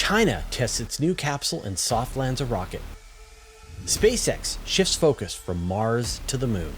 China tests its new capsule and soft lands a rocket. SpaceX shifts focus from Mars to the moon.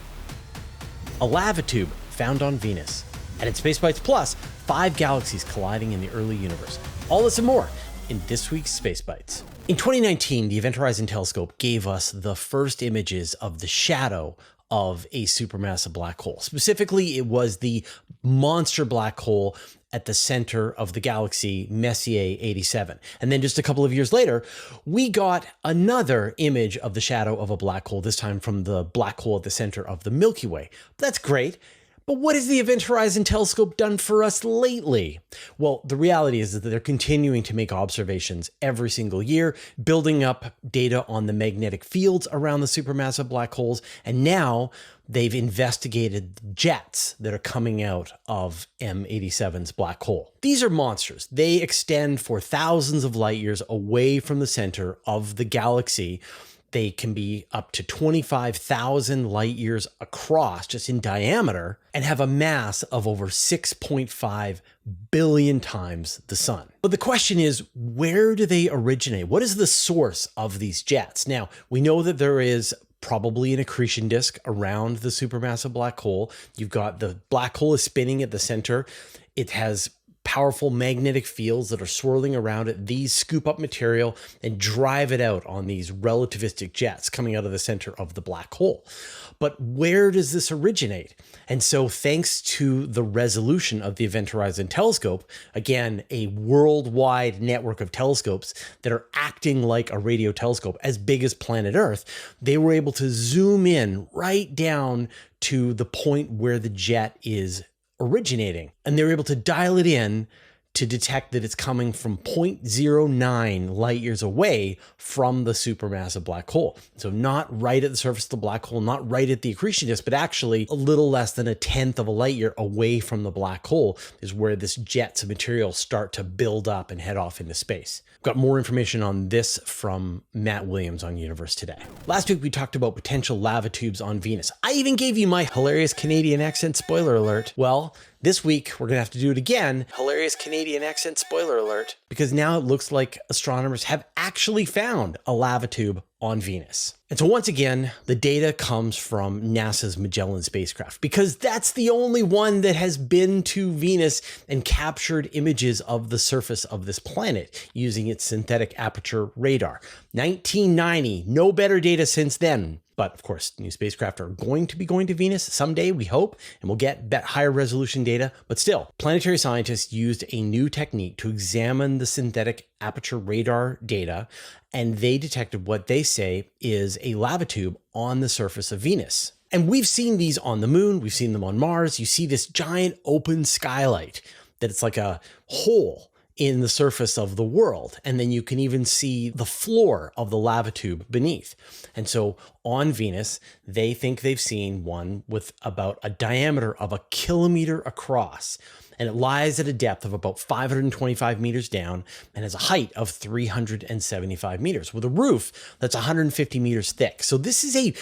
A lava tube found on Venus. And in Space Bites Plus, 5 galaxies colliding in the early universe. All this and more in this week's Space Bites. In 2019, the Event Horizon Telescope gave us the first images of the shadow of a supermassive black hole. Specifically, it was the monster black hole at the center of the galaxy Messier 87. And then just a couple of years later, we got another image of the shadow of a black hole, this time from the black hole at the center of the Milky Way. That's great. But what has the Event Horizon Telescope done for us lately? Well, the reality is that they're continuing to make observations every single year, building up data on the magnetic fields around the supermassive black holes, and now they've investigated the jets that are coming out of M87's black hole. These are monsters. They extend for thousands of light years away from the center of the galaxy. They can be up to 25,000 light years across, just in diameter, and have a mass of over 6.5 billion times the sun. But the question is, where do they originate? What is the source of these jets? Now, we know that there is probably an accretion disk around the supermassive black hole. You've got the black hole is spinning at the center. It has powerful magnetic fields that are swirling around it. These scoop up material and drive it out on these relativistic jets coming out of the center of the black hole. But where does this originate? And so thanks to the resolution of the Event Horizon Telescope, again, a worldwide network of telescopes that are acting like a radio telescope as big as planet Earth, they were able to zoom in right down to the point where the jet is originating, and they're able to dial it in to detect that it's coming from 0.09 light years away from the supermassive black hole. So not right at the surface of the black hole, not right at the accretion disk, but actually a little less than 1/10 of a light year away from the black hole is where this jets of material start to build up and head off into space. Got more information on this from Matt Williams on Universe Today. Last week, we talked about potential lava tubes on Venus. I even gave you my hilarious Canadian accent spoiler alert. Well, this week, we're gonna have to do it again. Hilarious Canadian accent spoiler alert, because now it looks like astronomers have actually found a lava tube on Venus. And so once again, the data comes from NASA's Magellan spacecraft, because that's the only one that has been to Venus and captured images of the surface of this planet using its synthetic aperture radar. 1990, no better data since then. But of course, new spacecraft are going to be going to Venus someday, we hope, and we'll get that higher resolution data. But still, planetary scientists used a new technique to examine the synthetic aperture radar data, and they detected what they say is a lava tube on the surface of Venus. And we've seen these on the moon, we've seen them on Mars. You see this giant open skylight, that it's like a hole in the surface of the world. And then you can even see the floor of the lava tube beneath. And so on Venus, they think they've seen one with about a diameter of 1 kilometer across. And it lies at a depth of about 525 meters down and has a height of 375 meters with a roof that's 150 meters thick. So this is a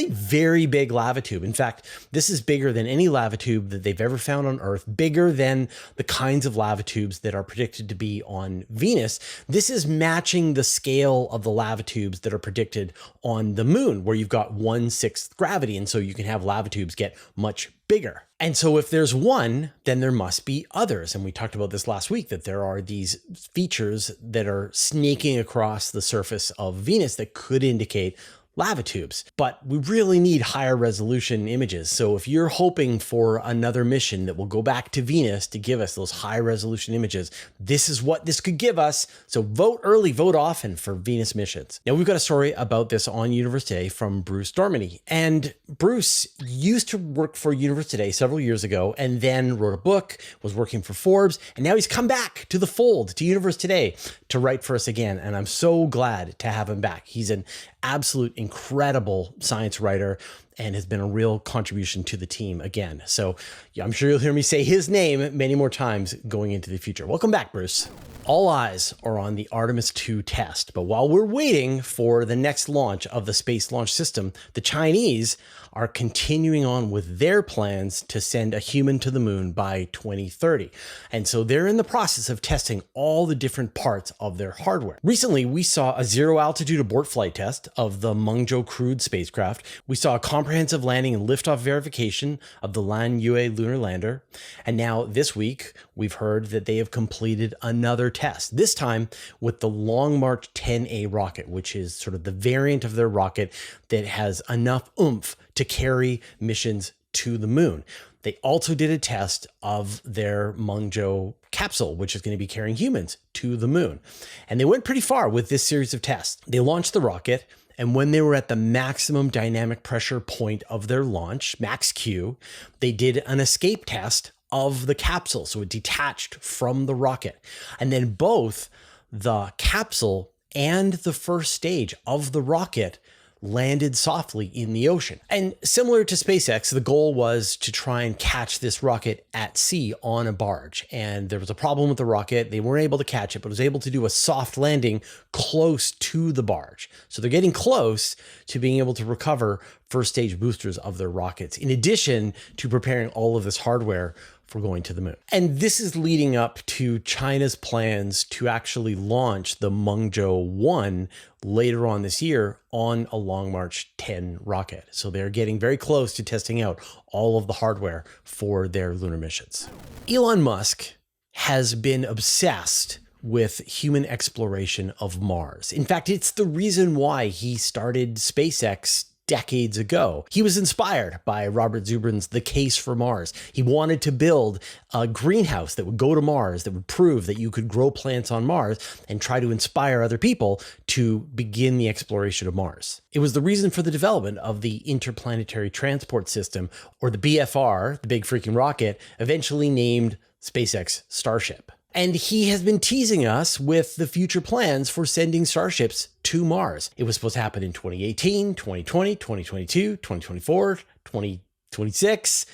very big lava tube. In fact, this is bigger than any lava tube that they've ever found on Earth, bigger than the kinds of lava tubes that are predicted to be on Venus. This is matching the scale of the lava tubes that are predicted on the moon, where you've got 1/6 gravity. And so you can have lava tubes get much bigger. And so if there's one, then there must be others. And we talked about this last week, that there are these features that are snaking across the surface of Venus that could indicate lava tubes. But we really need higher resolution images. So if you're hoping for another mission that will go back to Venus to give us those high resolution images, this is what this could give us. So vote early, vote often for Venus missions. Now, we've got a story about this on Universe Today from Bruce Dormady. And Bruce used to work for Universe Today several years ago, and then wrote a book, was working for Forbes, and now he's come back to the fold, to Universe Today, to write for us again. And I'm so glad to have him back. He's an absolute incredible science writer, and has been a real contribution to the team again. So yeah, I'm sure you'll hear me say his name many more times going into the future. Welcome back, Bruce. All eyes are on the Artemis 2 test, but while we're waiting for the next launch of the Space Launch System, the Chinese are continuing on with their plans to send a human to the moon by 2030. And so they're in the process of testing all the different parts of their hardware. Recently, we saw a zero altitude abort flight test of the Mengzhou crewed spacecraft. We saw a comprehensive landing and liftoff verification of the Lanyue lunar lander. And now this week, we've heard that they have completed another test, this time with the Long March 10A rocket, which is sort of the variant of their rocket that has enough oomph to carry missions to the moon. They also did a test of their Mengzhou capsule, which is going to be carrying humans to the moon. And they went pretty far with this series of tests. They launched the rocket, and when they were at the maximum dynamic pressure point of their launch, max Q, they did an escape test of the capsule. So it detached from the rocket. And then both the capsule and the first stage of the rocket landed softly in the ocean. And similar to SpaceX, the goal was to try and catch this rocket at sea on a barge. And there was a problem with the rocket. They weren't able to catch it, but was able to do a soft landing close to the barge. So they're getting close to being able to recover first stage boosters of their rockets, in addition to preparing all of this hardware for going to the moon. And this is leading up to China's plans to actually launch the Mengzhou 1 later on this year on a Long March 10 rocket. So they're getting very close to testing out all of the hardware for their lunar missions. Elon Musk has been obsessed with human exploration of Mars. In fact, it's the reason why he started SpaceX decades ago. He was inspired by Robert Zubrin's The Case for Mars. He wanted to build a greenhouse that would go to Mars, that would prove that you could grow plants on Mars and try to inspire other people to begin the exploration of Mars. It was the reason for the development of the Interplanetary Transport System, or the BFR, the big freaking rocket, eventually named SpaceX Starship. And he has been teasing us with the future plans for sending starships to Mars. It was supposed to happen in 2018, 2020, 2022, 2024, 2026,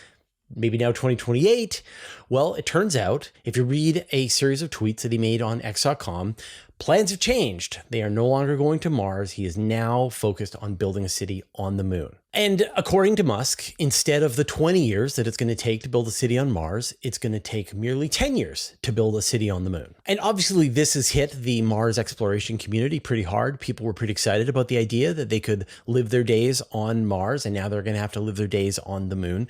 maybe now 2028. Well, it turns out, if you read a series of tweets that he made on X.com, plans have changed. They are no longer going to Mars. He is now focused on building a city on the moon. And according to Musk, instead of the 20 years that it's going to take to build a city on Mars, it's going to take merely 10 years to build a city on the moon. And obviously this has hit the Mars exploration community pretty hard. People were pretty excited about the idea that they could live their days on Mars, and now they're going to have to live their days on the moon.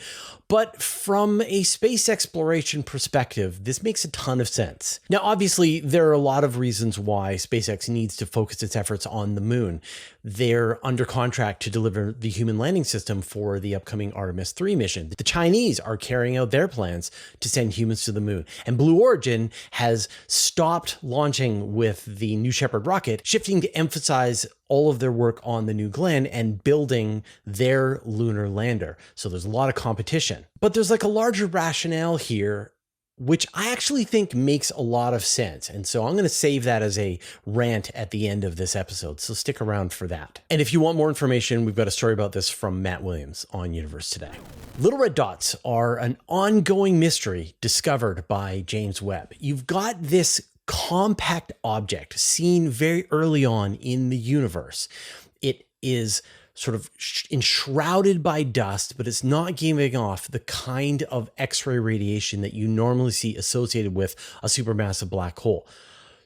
But from a space exploration perspective, this makes a ton of sense. Now, obviously, there are a lot of reasons why SpaceX needs to focus its efforts on the moon. They're under contract to deliver the human landing system for the upcoming Artemis 3 mission. The Chinese are carrying out their plans to send humans to the moon. And Blue Origin has stopped launching with the New Shepard rocket, shifting to emphasize all of their work on the New Glenn and building their lunar lander. So there's a lot of competition. But there's like a larger rationale here, which I actually think makes a lot of sense. And so I'm going to save that as a rant at the end of this episode. So stick around for that. And if you want more information, we've got a story about this from Matt Williams on Universe Today. Little red dots are an ongoing mystery discovered by James Webb. You've got this compact object seen very early on in the universe. It is sort of enshrouded by dust, but it's not giving off the kind of X-ray radiation that you normally see associated with a supermassive black hole.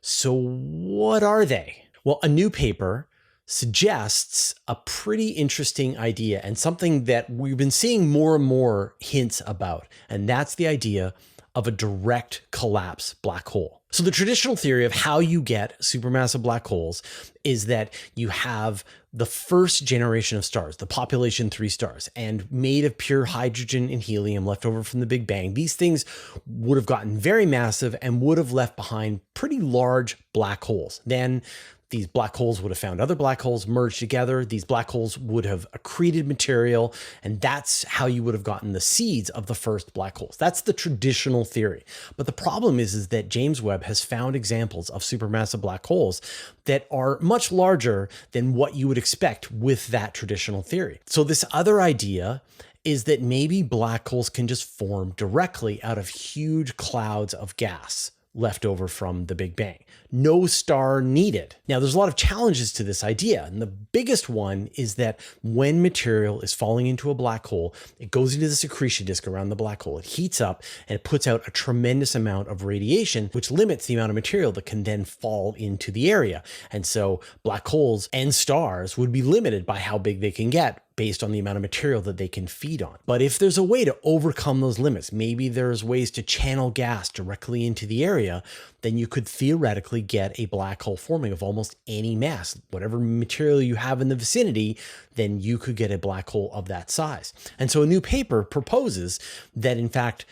So what are they? Well, a new paper suggests a pretty interesting idea and something that we've been seeing more and more hints about, and that's the idea of a direct collapse black hole. So the traditional theory of how you get supermassive black holes is that you have the first generation of stars, the population 3 stars, and made of pure hydrogen and helium left over from the Big Bang. These things would have gotten very massive and would have left behind pretty large black holes. Then these black holes would have found other black holes, merged together. These black holes would have accreted material, and that's how you would have gotten the seeds of the first black holes. That's the traditional theory. But the problem is that James Webb has found examples of supermassive black holes that are much larger than what you would expect with that traditional theory. So this other idea is that maybe black holes can just form directly out of huge clouds of gas left over from the Big Bang. No star needed. Now, there's a lot of challenges to this idea, and the biggest one is that when material is falling into a black hole, it goes into this accretion disk around the black hole, it heats up, and it puts out a tremendous amount of radiation, which limits the amount of material that can then fall into the area. And so black holes and stars would be limited by how big they can get based on the amount of material that they can feed on. But if there's a way to overcome those limits, maybe there's ways to channel gas directly into the area, then you could theoretically get a black hole forming of almost any mass. Whatever material you have in the vicinity, then you could get a black hole of that size. And so a new paper proposes that, in fact,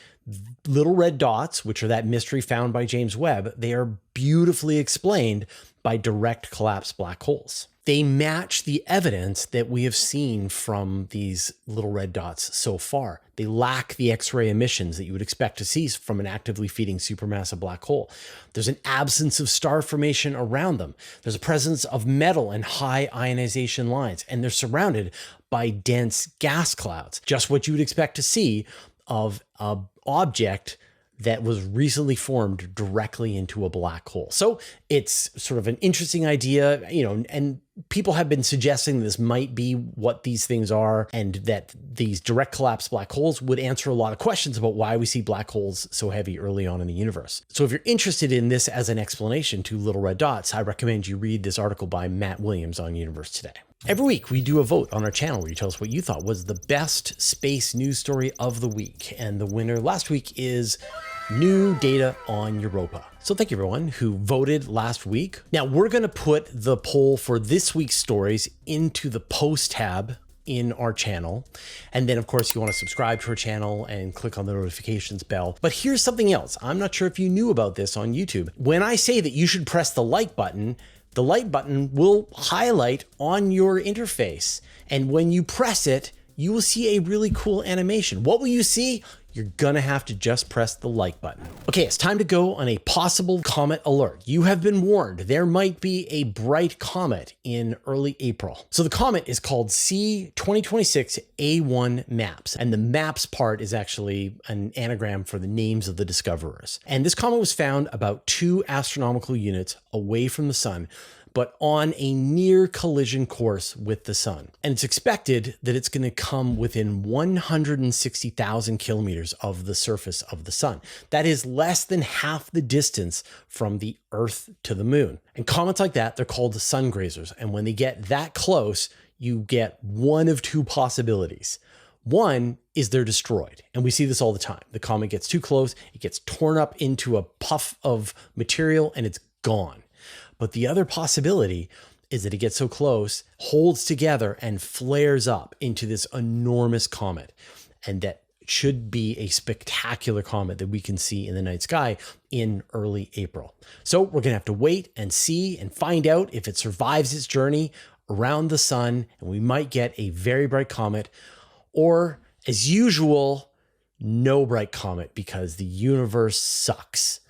little red dots, which are that mystery found by James Webb, they are beautifully explained by direct collapsed black holes. They match the evidence that we have seen from these little red dots so far. They lack the X-ray emissions that you would expect to see from an actively feeding supermassive black hole. There's an absence of star formation around them. There's a presence of metal and high ionization lines, and they're surrounded by dense gas clouds, just what you would expect to see of an object that was recently formed directly into a black hole. So it's sort of an interesting idea, and people have been suggesting this might be what these things are, and that these direct collapse black holes would answer a lot of questions about why we see black holes so heavy early on in the universe. So if you're interested in this as an explanation to little red dots, I recommend you read this article by Matt Williams on Universe Today. Every week, we do a vote on our channel where you tell us what you thought was the best space news story of the week. And the winner last week is new data on Europa. So thank you everyone who voted last week. Now we're going to put the poll for this week's stories into the post tab in our channel. And then of course you want to subscribe to our channel and click on the notifications bell. But here's something else. I'm not sure if you knew about this on YouTube. When I say that you should press the like button will highlight on your interface. And when you press it, you will see a really cool animation. What will you see? You're gonna have to just press the like button. Okay, it's time to go on a possible comet alert. You have been warned. There might be a bright comet in early April. So the comet is called C2026A1 MAPS, and the MAPS part is actually an anagram for the names of the discoverers. And this comet was found about 2 astronomical units away from the sun, but on a near collision course with the sun. And it's expected that it's going to come within 160,000 kilometers of the surface of the sun. That is less than half the distance from the Earth to the moon. And comets like that, they're called sun grazers. And when they get that close, you get one of 2 possibilities. One is they're destroyed. And we see this all the time. The comet gets too close, it gets torn up into a puff of material, and it's gone. But the other possibility is that it gets so close, holds together, and flares up into this enormous comet. And that should be a spectacular comet that we can see in the night sky in early April. So we're going to have to wait and see and find out if it survives its journey around the sun, and we might get a very bright comet, or as usual, no bright comet, because the universe sucks.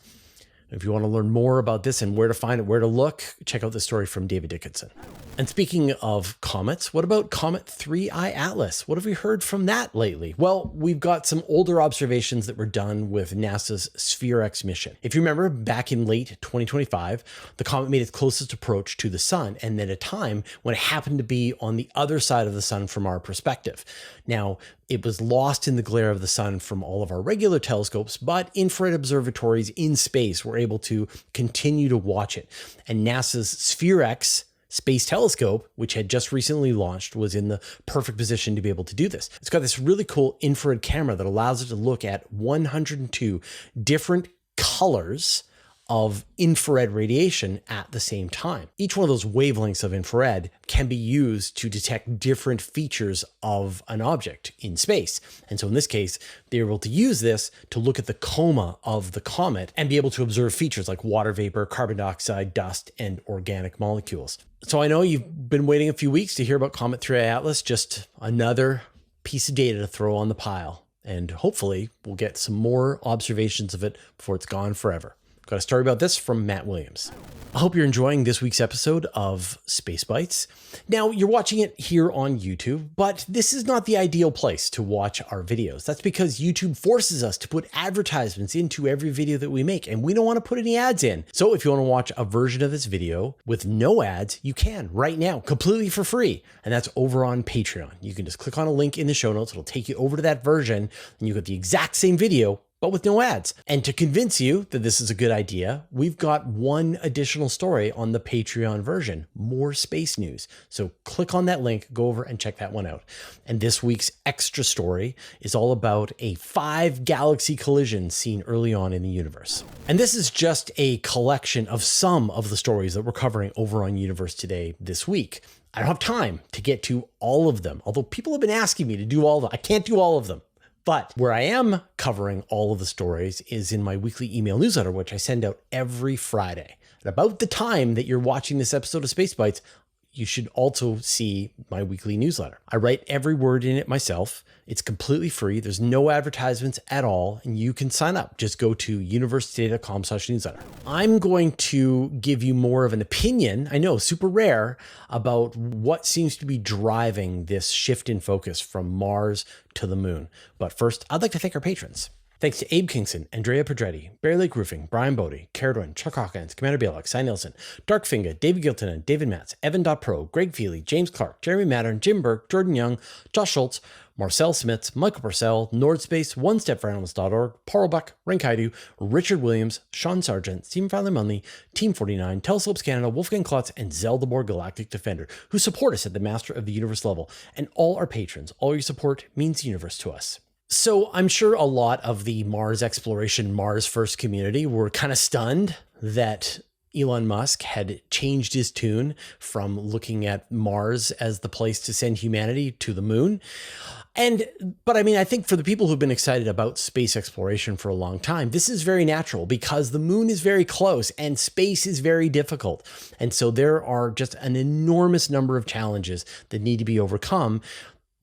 If you want to learn more about this and where to find it, where to look, check out the story from David Dickinson. And speaking of comets, what about Comet 3I Atlas? What have we heard from that lately? Well, we've got some older observations that were done with NASA's SpaceX mission. If you remember, back in late 2025, the comet made its closest approach to the sun, and at a time when it happened to be on the other side of the sun from our perspective. Now, it was lost in the glare of the sun from all of our regular telescopes, but infrared observatories in space were able to continue to watch it. And NASA's SpaceX Space Telescope, which had just recently launched, was in the perfect position to be able to do this. It's got this really cool infrared camera that allows it to look at 102 different colors of infrared radiation at the same time. Each one of those wavelengths of infrared can be used to detect different features of an object in space. And so in this case, they're able to use this to look at the coma of the comet and be able to observe features like water vapor, carbon dioxide, dust, and organic molecules. So I know you've been waiting a few weeks to hear about Comet 3I Atlas, just another piece of data to throw on the pile. And hopefully we'll get some more observations of it before it's gone forever. Got a story about this from Matt Williams. I hope you're enjoying this week's episode of Space Bites. Now, you're watching it here on YouTube, but this is not the ideal place to watch our videos. That's because YouTube forces us to put advertisements into every video that we make, and we don't want to put any ads in. So if you want to watch a version of this video with no ads, you can right now, completely for free. And that's over on Patreon. You can just click on a link in the show notes. It'll take you over to that version, and you get the exact same video, but with no ads. And to convince you that this is a good idea, we've got one additional story on the Patreon version, more space news. So click on that link, go over and check that one out. And this week's extra story is all about a 5-galaxy collision seen early on in the universe. And this is just a collection of some of the stories that we're covering over on Universe Today this week. I don't have time to get to all of them, although people have been asking me to do all of them. I can't do all of them. But where I am covering all of the stories is in my weekly email newsletter, which I send out every Friday. At about the time that you're watching this episode of Space Bites, you should also see my weekly newsletter. I write every word in it myself. It's completely free. There's no advertisements at all, and you can sign up. Just go to universitytoday.com/newsletter. I'm going to give you more of an opinion, I know, super rare, about what seems to be driving this shift in focus from Mars to the moon. But first, I'd like to thank our patrons. Thanks to Abe Kingston, Andrea Pedretti, Bear Lake Roofing, Brian Bodie, Caradwin, Chuck Hawkins, Commander Bielak, Cy Nelson, Darkfinger, David Gilton, David Matz, Evan.pro, Greg Feely, James Clark, Jeremy Mattern, Jim Burke, Jordan Young, Josh Schultz, Marcel Smits, Michael Purcell, Nordspace, OneStepForAnimals.org, Paul Buck, Renkaidu, Richard Williams, Sean Sargent, Stephen Fowler Munley, Team 49, Telescopes Canada, Wolfgang Klotz, and Zeldemore Galactic Defender, who support us at the Master of the Universe level. And all our patrons, all your support means the universe to us. So I'm sure a lot of the Mars exploration, Mars First community were kind of stunned that Elon Musk had changed his tune from looking at Mars as the place to send humanity to the moon. But I mean, I think for the people who've been excited about space exploration for a long time, this is very natural because the moon is very close and space is very difficult. And so there are just an enormous number of challenges that need to be overcome.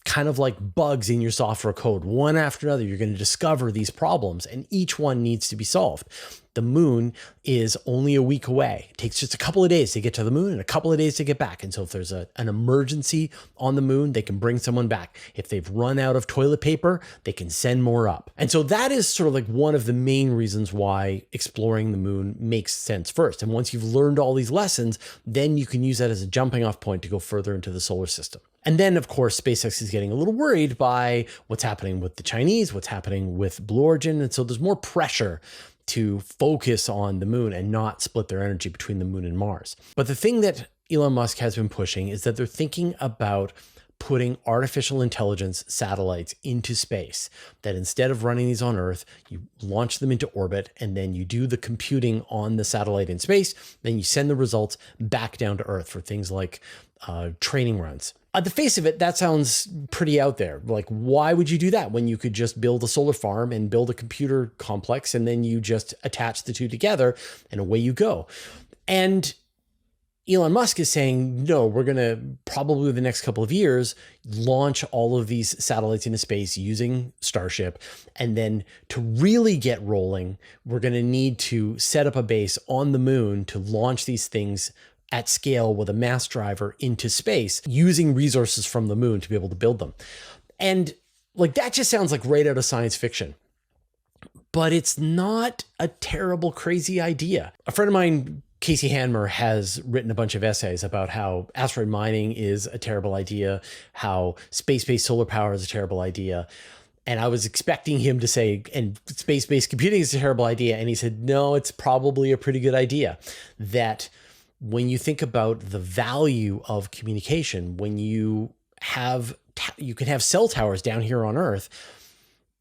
Kind of like bugs in your software code. One after another, you're going to discover these problems and each one needs to be solved. The moon is only a week away. It takes just a couple of days to get to the moon and a couple of days to get back. And so if there's an emergency on the moon, they can bring someone back. If they've run out of toilet paper, they can send more up. And so that is sort of like one of the main reasons why exploring the moon makes sense first. And once you've learned all these lessons, then you can use that as a jumping off point to go further into the solar system. And then, of course, SpaceX is getting a little worried by what's happening with the Chinese, what's happening with Blue Origin. And so there's more pressure to focus on the moon and not split their energy between the moon and Mars. But the thing that Elon Musk has been pushing is that they're thinking about putting artificial intelligence satellites into space, that instead of running these on Earth, you launch them into orbit and then you do the computing on the satellite in space, then you send the results back down to Earth for things like training runs. At the face of it, that sounds pretty out there. Like, why would you do that when you could just build a solar farm and build a computer complex and then you just attach the two together and away you go? And Elon Musk is saying, no, we're going to probably the next couple of years launch all of these satellites into space using Starship. And then to really get rolling, we're going to need to set up a base on the moon to launch these things at scale with a mass driver into space using resources from the moon to be able to build them. And like, that just sounds like right out of science fiction, but it's not a terrible, crazy idea. A friend of mine, Casey Hanmer, has written a bunch of essays about how asteroid mining is a terrible idea, how space-based solar power is a terrible idea. And I was expecting him to say, and space-based computing is a terrible idea. And he said, no, it's probably a pretty good idea. That when you think about the value of communication, when you can have cell towers down here on Earth,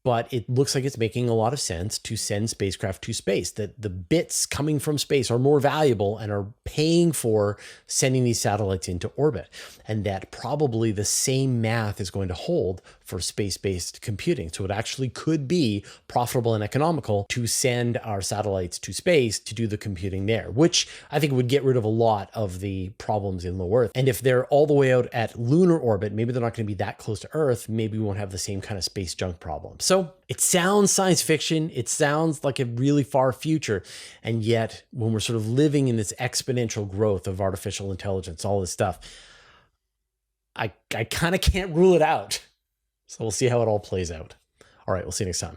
but it looks like it's making a lot of sense to send spacecraft to space, that the bits coming from space are more valuable and are paying for sending these satellites into orbit. And that probably the same math is going to hold for space-based computing. So it actually could be profitable and economical to send our satellites to space to do the computing there, which I think would get rid of a lot of the problems in low Earth. And if they're all the way out at lunar orbit, maybe they're not going to be that close to Earth. Maybe we won't have the same kind of space junk problem. So it sounds science fiction. It sounds like a really far future. And yet when we're sort of living in this exponential growth of artificial intelligence, all this stuff, I kind of can't rule it out. So we'll see how it all plays out. All right, we'll see you next time.